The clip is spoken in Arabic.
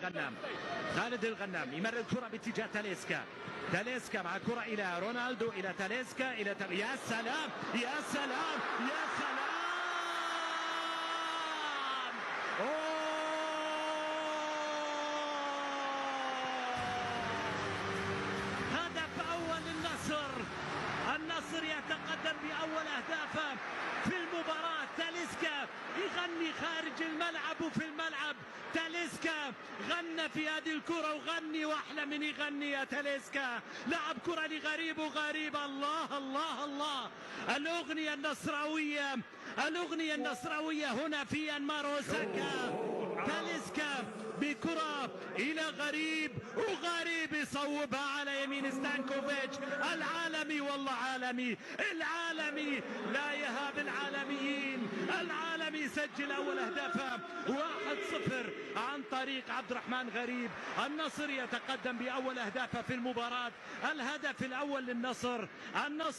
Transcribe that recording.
الغنام. خالد الغنام يمرر الكرة باتجاه تاليسكا. تاليسكا مع الكرة إلى رونالدو، إلى تاليسكا، إلى يا سلام يا سلام يا سلام. هدف أول للنصر. النصر يتقدم بأول أهدافه في المباراة. تاليسكا يغني خارج الملعب وفي الملعب. تاليسكا غنى في هذه الكرة وغني واحلى من يغني. يا تاليسكا لعب كرة لغريب وغريب. الله الله الله. الأغنية النصراوية، الأغنية النصراوية هنا في أنمار أوساكا. تاليسكا بكرة إلى غريب، وغريب يصوبها على يمين ستانكوفيتش. العالمي والله عالمي، العالمي لا يهاب العالميين. العالمي سجل أول أهدافه 1-0 عن طريق عبد الرحمن غريب. النصر يتقدم بأول أهدافه في المباراة. الهدف الأول للنصر. النصر